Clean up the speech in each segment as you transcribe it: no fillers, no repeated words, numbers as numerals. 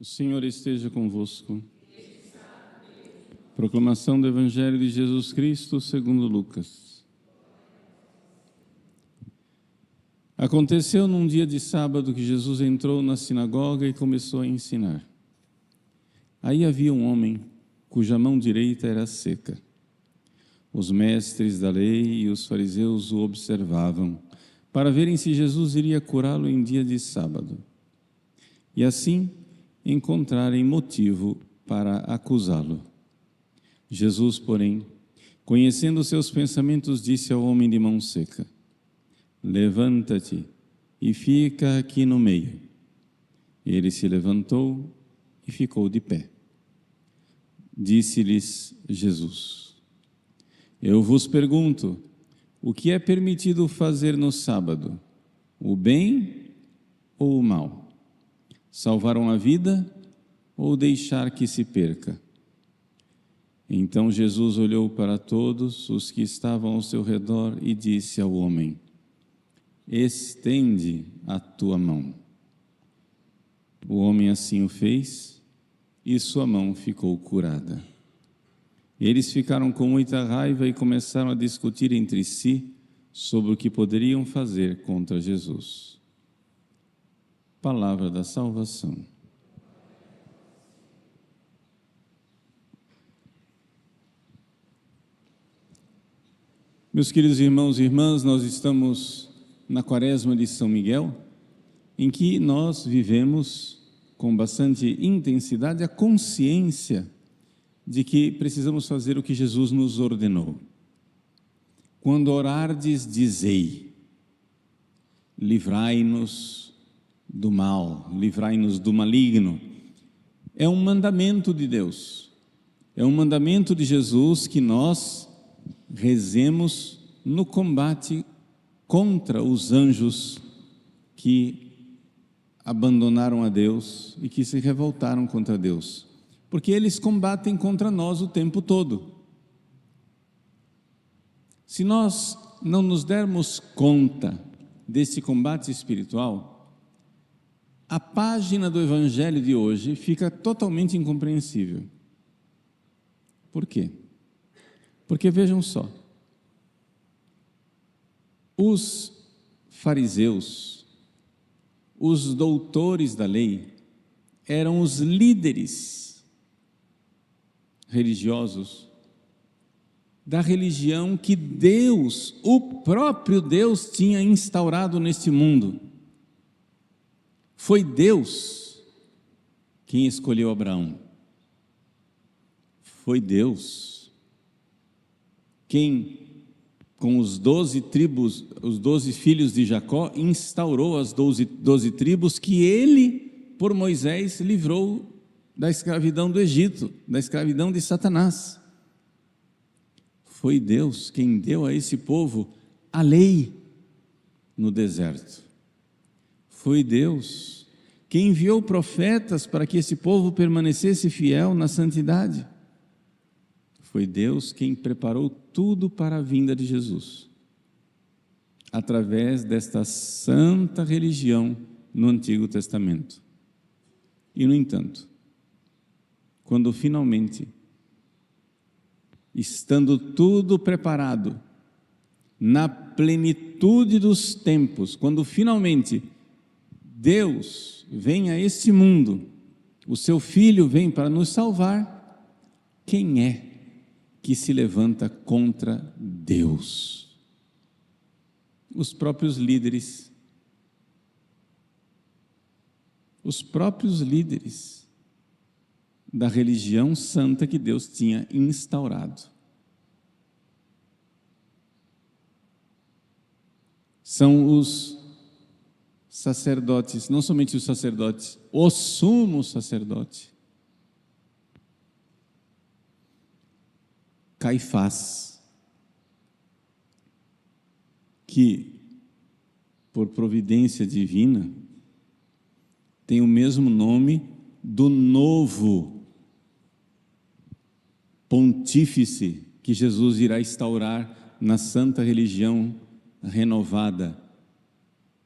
O Senhor esteja convosco. Proclamação do Evangelho de Jesus Cristo segundo Lucas. Aconteceu num dia de sábado que Jesus entrou na sinagoga e começou a ensinar. Aí havia um homem cuja mão direita era seca. Os mestres da lei e os fariseus o observavam para verem se Jesus iria curá-lo em dia de sábado. E assim encontrarem motivo para acusá-lo. Jesus, porém, conhecendo seus pensamentos, disse ao homem de mão seca: levanta-te e fica aqui no meio. Ele se levantou e ficou de pé. Disse-lhes Jesus: eu vos pergunto, o que é permitido fazer no sábado, o bem ou o mal? Salvar uma vida ou deixar que se perca? Então Jesus olhou para todos os que estavam ao seu redor e disse ao homem: estende a tua mão. O homem assim o fez e sua mão ficou curada. Eles ficaram com muita raiva e começaram a discutir entre si sobre o que poderiam fazer contra Jesus. Palavra da salvação. Meus queridos irmãos e irmãs, nós estamos na Quaresma de São Miguel, em que nós vivemos com bastante intensidade a consciência de que precisamos fazer o que Jesus nos ordenou. Quando orardes, dizei: livrai-nos do mal, livrai-nos do maligno. É um mandamento de Deus, é um mandamento de Jesus que nós rezemos no combate contra os anjos que abandonaram a Deus e que se revoltaram contra Deus, porque eles combatem contra nós o tempo todo. Se nós não nos dermos conta desse combate espiritual, a página do Evangelho de hoje fica totalmente incompreensível. Por quê? Porque vejam só, os fariseus, os doutores da lei, eram os líderes religiosos da religião que Deus, o próprio Deus, tinha instaurado neste mundo. Foi Deus quem escolheu Abraão. Foi Deus quem, com os 12 tribos, os 12 filhos de Jacó, instaurou as 12 tribos que ele, por Moisés, livrou da escravidão do Egito, da escravidão de Satanás. Foi Deus quem deu a esse povo a lei no deserto. Foi Deus quem enviou profetas para que esse povo permanecesse fiel na santidade. Foi Deus quem preparou tudo para a vinda de Jesus, através desta santa religião no Antigo Testamento. E, no entanto, quando finalmente, estando tudo preparado, na plenitude dos tempos, quando finalmente Deus vem a este mundo, o seu Filho vem para nos salvar, quem é que se levanta contra Deus? Os próprios líderes. Os próprios líderes da religião santa que Deus tinha instaurado. São os sacerdotes, não somente os sacerdotes, o sumo sacerdote, Caifás, que, por providência divina, tem o mesmo nome do novo pontífice que Jesus irá instaurar na santa religião renovada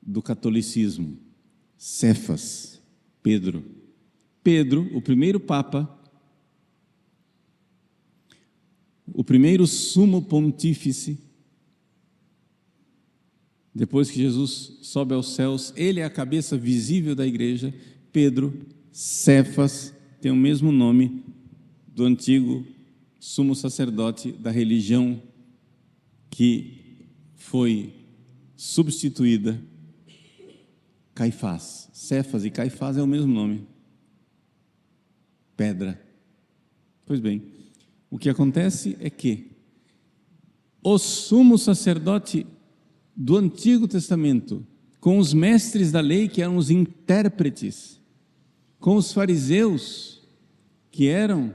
do catolicismo, Cefas, Pedro. Pedro, o primeiro Papa, o primeiro sumo pontífice, depois que Jesus sobe aos céus, ele é a cabeça visível da igreja. Pedro, Cefas, tem o mesmo nome do antigo sumo sacerdote da religião que foi substituída, Caifás. Cefas e Caifás é o mesmo nome. Pedra. Pois bem, o que acontece é que o sumo sacerdote do Antigo Testamento, com os mestres da lei, que eram os intérpretes, com os fariseus, que eram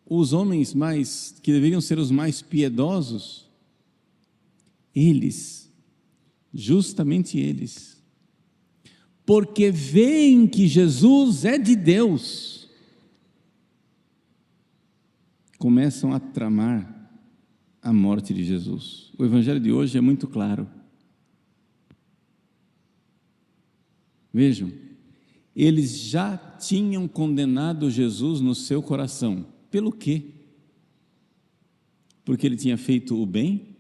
os homens que deveriam ser os mais piedosos, eles, justamente eles, porque veem que Jesus é de Deus, começam a tramar a morte de Jesus. O evangelho de hoje é muito claro. Vejam, eles já tinham condenado Jesus no seu coração. Pelo quê? Porque ele tinha feito o bem?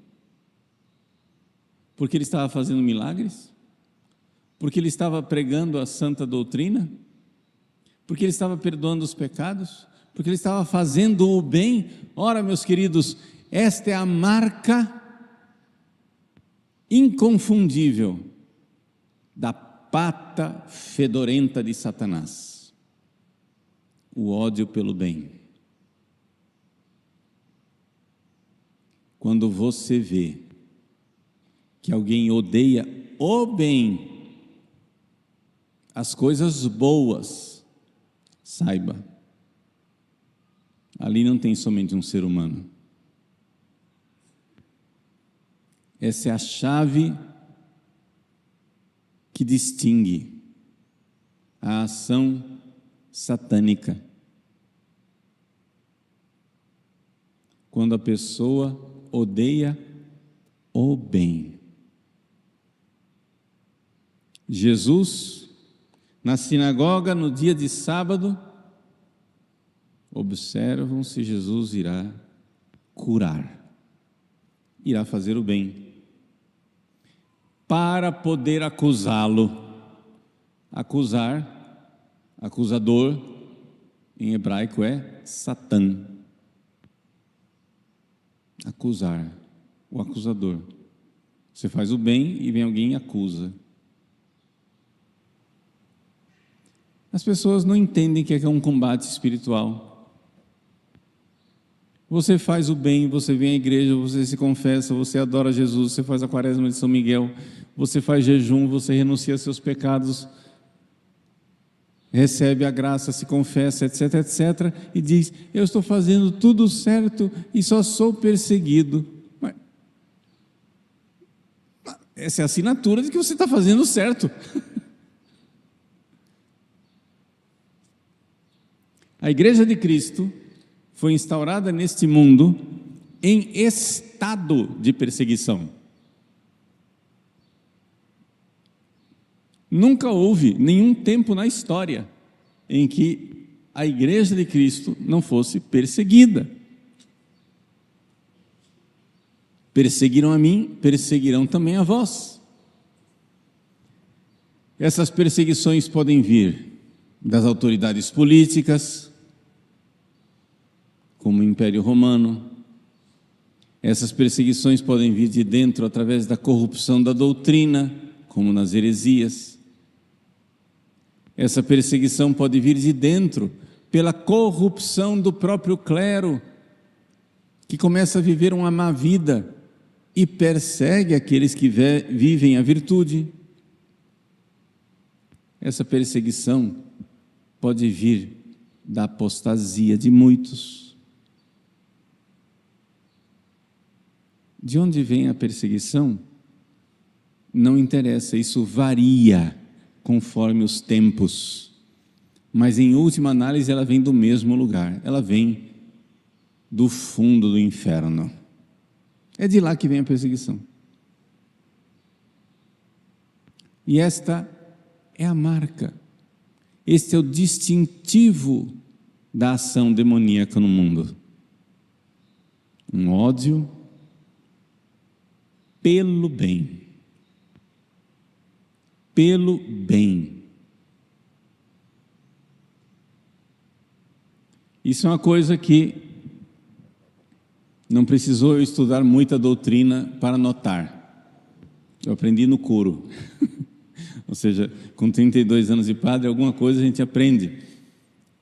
Porque ele estava fazendo milagres? Porque ele estava pregando a santa doutrina? Porque ele estava perdoando os pecados? Porque ele estava fazendo o bem? Ora, meus queridos, esta é a marca inconfundível da pata fedorenta de Satanás: o ódio pelo bem. Quando você vê que alguém odeia o bem, as coisas boas, saiba, ali não tem somente um ser humano. Essa é a chave que distingue a ação satânica. Quando a pessoa odeia o bem. Jesus, na sinagoga, no dia de sábado, observam se Jesus irá curar, irá fazer o bem, para poder acusá-lo. Acusador, em hebraico é Satã. Acusar, o acusador. Você faz o bem e vem alguém e acusa. As pessoas não entendem que é um combate espiritual. Você faz o bem, você vem à igreja, você se confessa, você adora Jesus, você faz a quaresma de São Miguel, você faz jejum, você renuncia a seus pecados, recebe a graça, se confessa, etc, etc, e diz: eu estou fazendo tudo certo e só sou perseguido. Mas essa é a assinatura de que você está fazendo certo. A Igreja de Cristo foi instaurada neste mundo em estado de perseguição. Nunca houve nenhum tempo na história em que a Igreja de Cristo não fosse perseguida. Perseguiram a mim, perseguirão também a vós. Essas perseguições podem vir das autoridades políticas, como o Império Romano. Essas perseguições podem vir de dentro através da corrupção da doutrina, como nas heresias. Essa perseguição pode vir de dentro pela corrupção do próprio clero, que começa a viver uma má vida e persegue aqueles que vivem a virtude. Essa perseguição pode vir da apostasia de muitos. De onde vem a perseguição? Não interessa, isso varia conforme os tempos, mas em última análise ela vem do mesmo lugar, ela vem do fundo do inferno. É de lá que vem a perseguição. E esta é a marca. Este é o distintivo da ação demoníaca no mundo. Um ódio pelo bem. Pelo bem. Isso é uma coisa que não precisou eu estudar muita doutrina para notar. Eu aprendi no coro. Ou seja, com 32 anos de padre, alguma coisa a gente aprende.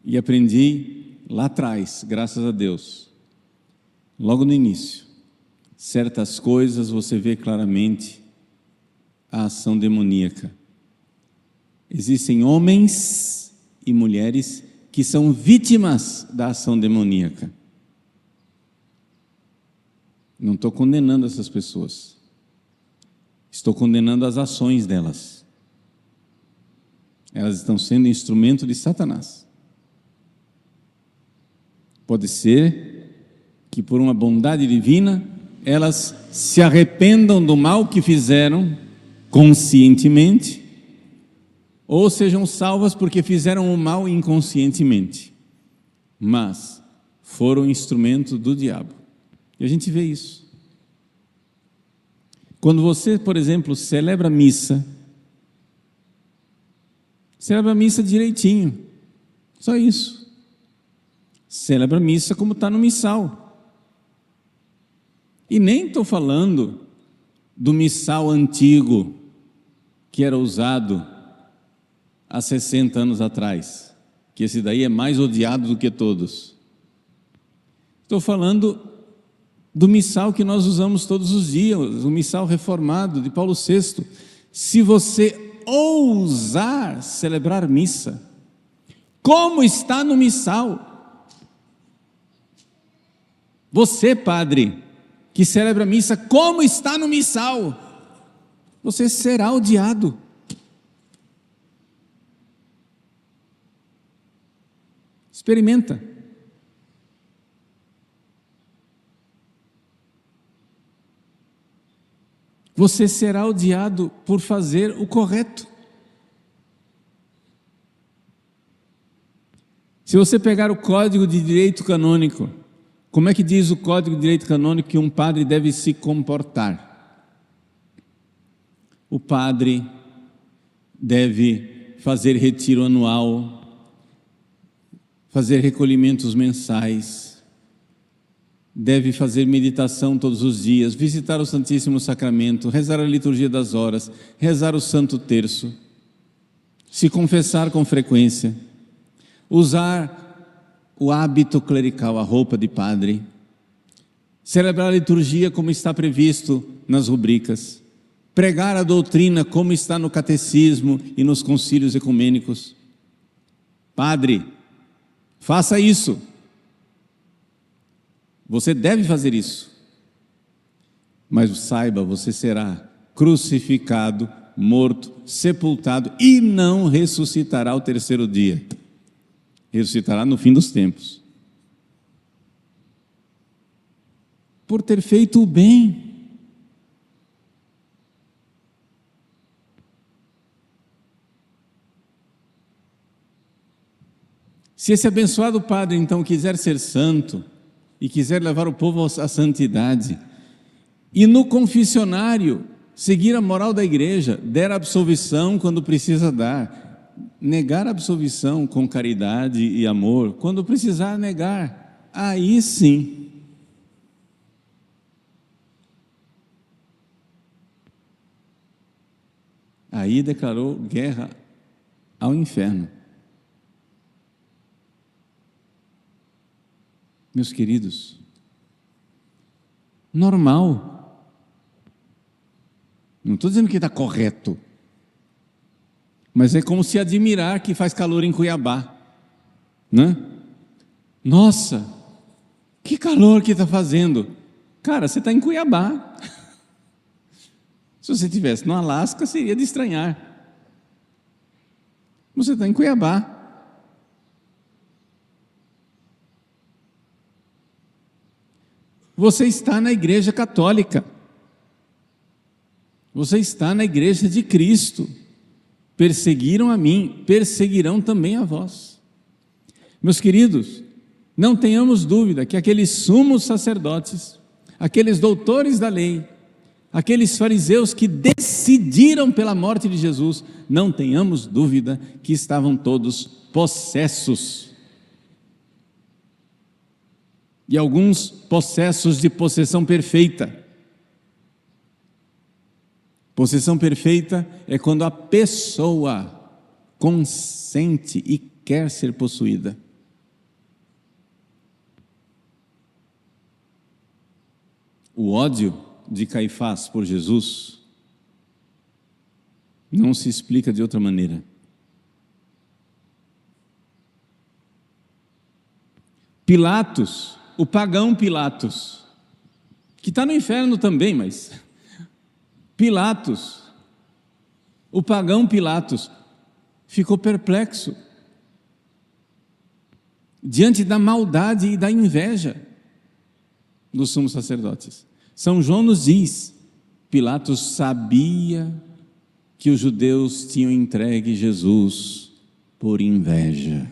E aprendi lá atrás, graças a Deus. Logo no início. Certas coisas você vê claramente a ação demoníaca. Existem homens e mulheres que são vítimas da ação demoníaca. Não estou condenando essas pessoas. Estou condenando as ações delas. Elas estão sendo instrumento de Satanás. Pode ser que por uma bondade divina elas se arrependam do mal que fizeram conscientemente, ou sejam salvas porque fizeram o mal inconscientemente, mas foram instrumento do diabo. E a gente vê isso. Quando você, por exemplo, celebra a missa direitinho, só isso. Celebra a missa como está no missal. E nem estou falando do missal antigo, que era usado há 60 anos atrás, que esse daí é mais odiado do que todos. Estou falando do missal que nós usamos todos os dias, o missal reformado de Paulo VI. Se você ousar celebrar missa, como está no missal, você, padre, que celebra a missa, como está no missal, você será odiado. Experimenta. Você será odiado por fazer o correto. Se você pegar o Código de Direito Canônico, como é que diz o Código de Direito Canônico que um padre deve se comportar? O padre deve fazer retiro anual, fazer recolhimentos mensais, deve fazer meditação todos os dias, visitar o Santíssimo Sacramento, rezar a liturgia das horas, rezar o Santo Terço, se confessar com frequência, usar o hábito clerical, a roupa de padre, celebrar a liturgia como está previsto nas rubricas, pregar a doutrina como está no catecismo e nos concílios ecumênicos. Padre, faça isso. Você deve fazer isso. Mas saiba, você será crucificado, morto, sepultado e não ressuscitará ao terceiro dia. Ressuscitará no fim dos tempos. Por ter feito o bem. Se esse abençoado padre, então, quiser ser santo e quiser levar o povo à santidade, e no confessionário seguir a moral da igreja, der absolvição quando precisa dar, negar a absolvição com caridade e amor, quando precisar negar, aí sim. Aí declarou guerra ao inferno. Meus queridos, normal. Não estou dizendo que está correto, mas é como se admirar que faz calor em Cuiabá, né? Nossa, que calor que está fazendo. Cara, você está em Cuiabá. Se você estivesse no Alasca, seria de estranhar. Você está em Cuiabá. Você está na Igreja Católica. Você está na Igreja de Cristo. perseguiram a mim, perseguirão também a vós. Meus queridos, não tenhamos dúvida que aqueles sumos sacerdotes, aqueles doutores da lei, aqueles fariseus que decidiram pela morte de Jesus, não tenhamos dúvida que estavam todos possessos. E alguns possessos de possessão perfeita. Possessão perfeita é quando a pessoa consente e quer ser possuída. O ódio de Caifás por Jesus não se explica de outra maneira. Pilatos, o pagão Pilatos, que está no inferno também, mas Pilatos, o pagão Pilatos, ficou perplexo diante da maldade e da inveja dos sumos sacerdotes. São João nos diz, Pilatos sabia que os judeus tinham entregue Jesus por inveja.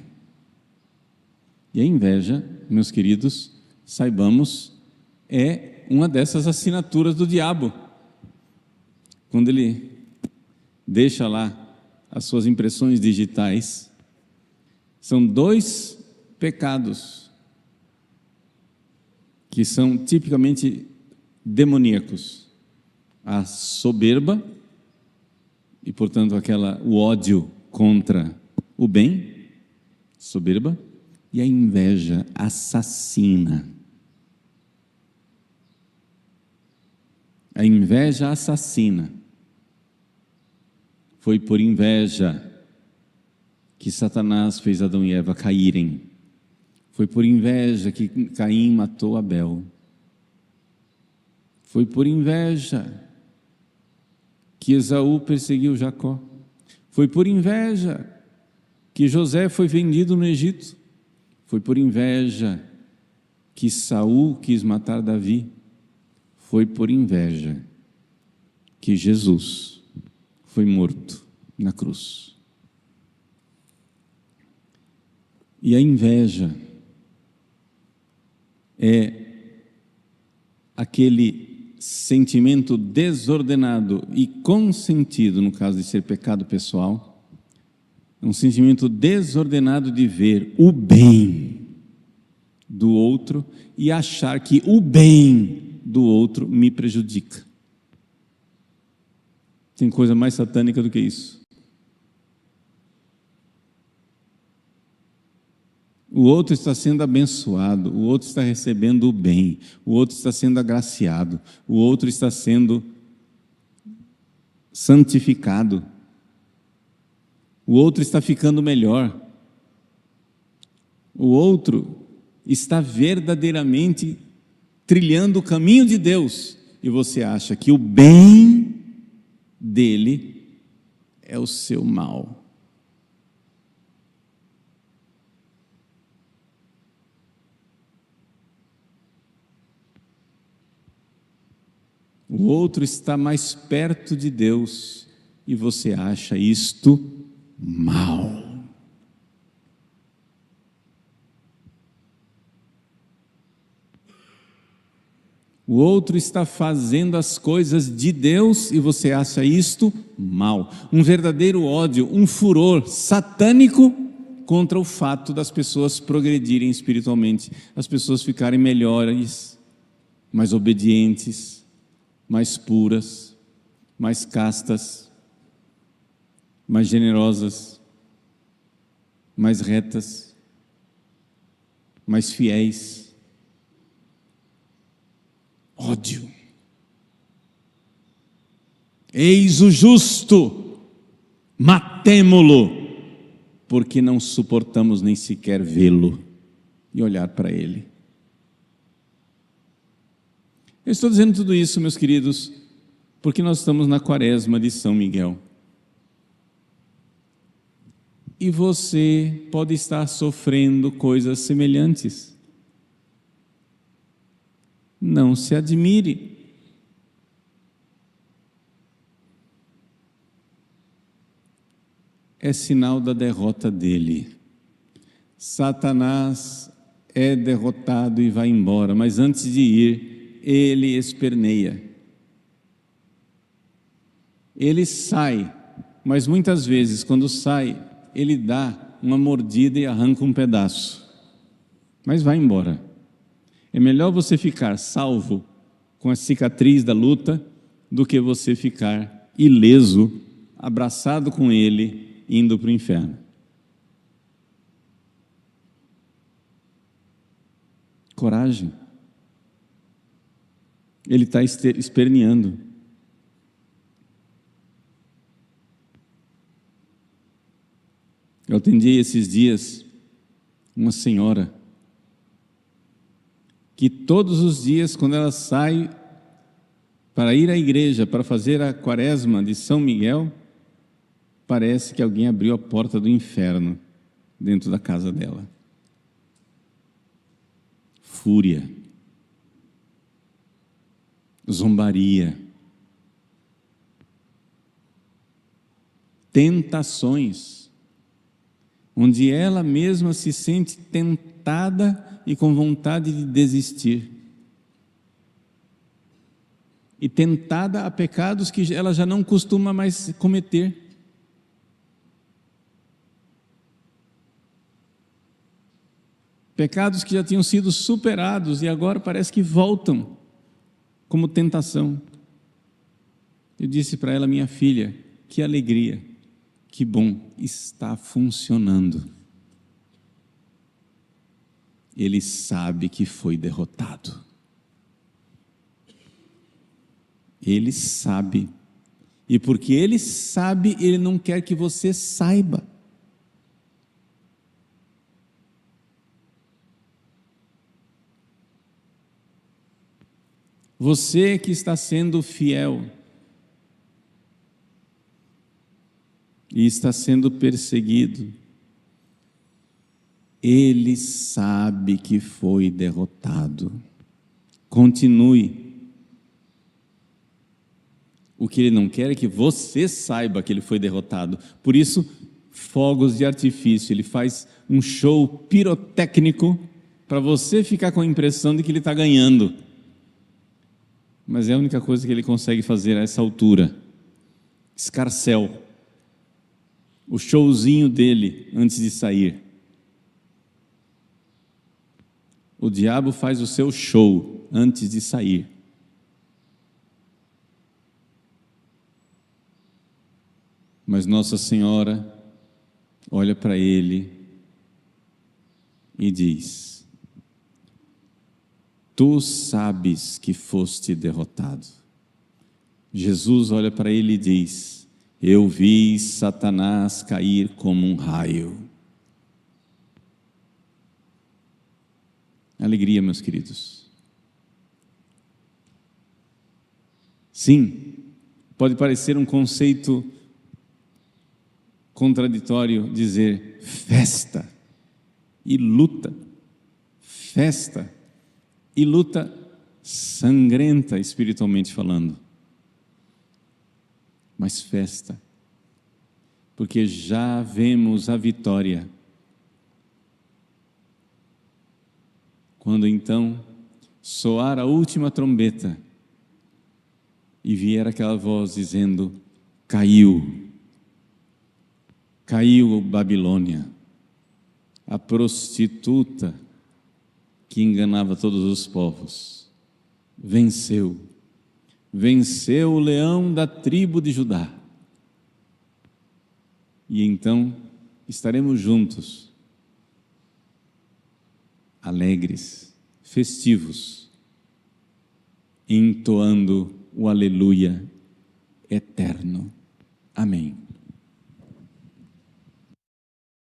E a inveja, meus queridos, saibamos, é uma dessas assinaturas do diabo. Quando ele deixa lá as suas impressões digitais, são 2 pecados que são tipicamente demoníacos: a soberba e, portanto, o ódio contra o bem, soberba, e a inveja assassina. A inveja assassina. Foi por inveja que Satanás fez Adão e Eva caírem. Foi por inveja que Caim matou Abel. Foi por inveja que Esaú perseguiu Jacó. Foi por inveja que José foi vendido no Egito. Foi por inveja que Saul quis matar Davi. Foi por inveja que Jesus foi morto na cruz. E a inveja é aquele sentimento desordenado e consentido, no caso de ser pecado pessoal, um sentimento desordenado de ver o bem do outro e achar que o bem do outro me prejudica. Tem coisa mais satânica do que isso. O outro está sendo abençoado, o outro está recebendo o bem, o outro está sendo agraciado, o outro está sendo santificado, o outro está ficando melhor, o outro está verdadeiramente trilhando o caminho de Deus, e você acha que o bem dele é o seu mal. O outro está mais perto de Deus e você acha isto mal. O outro está fazendo as coisas de Deus e você acha isto mal. Um verdadeiro ódio, um furor satânico contra o fato das pessoas progredirem espiritualmente, as pessoas ficarem melhores, mais obedientes, mais puras, mais castas, mais generosas, mais retas, mais fiéis. Ódio. Eis o justo, matemo-lo, porque não suportamos nem sequer vê-lo e olhar para ele. Eu estou dizendo tudo isso, meus queridos, porque nós estamos na quaresma de São Miguel. E você pode estar sofrendo coisas semelhantes. Não se admire. é sinal da derrota dele. Satanás é derrotado e vai embora, mas antes de ir, ele esperneia. Ele sai, mas muitas vezes, quando sai, ele dá uma mordida e arranca um pedaço. Mas vai embora. É melhor você ficar salvo com a cicatriz da luta do que você ficar ileso, abraçado com ele, indo para o inferno. Coragem. Ele está esperneando. Eu atendi esses dias uma senhora que todos os dias, quando ela sai para ir à igreja, para fazer a quaresma de São Miguel, parece que alguém abriu a porta do inferno dentro da casa dela. Fúria, zombaria, tentações, onde ela mesma se sente tentada e com vontade de desistir. E tentada a pecados que ela já não costuma mais cometer. Pecados que já tinham sido superados e agora parece que voltam como tentação. Eu disse para ela: minha filha, que alegria, que bom, está funcionando. Ele sabe que foi derrotado. Ele sabe. E porque ele sabe, ele não quer que você saiba. Você que está sendo fiel e está sendo perseguido, ele sabe que foi derrotado. Continue. O que ele não quer é que você saiba que ele foi derrotado. Por isso, fogos de artifício, ele faz um show pirotécnico para você ficar com a impressão de que ele está ganhando. Mas é a única coisa que ele consegue fazer a essa altura. Escarcéu. O showzinho dele antes de sair. O diabo faz o seu show antes de sair. Mas Nossa Senhora olha para ele e diz: tu sabes que foste derrotado. Jesus olha para ele e diz: eu vi Satanás cair como um raio. Alegria, meus queridos. Sim, pode parecer um conceito contraditório dizer festa e luta, festa e luta sangrenta espiritualmente falando, mas festa, porque já vemos a vitória. Quando então soar a última trombeta e vier aquela voz dizendo: caiu Babilônia, a prostituta que enganava todos os povos, venceu o leão da tribo de Judá. E então estaremos juntos, alegres, festivos, entoando o aleluia eterno. Amém.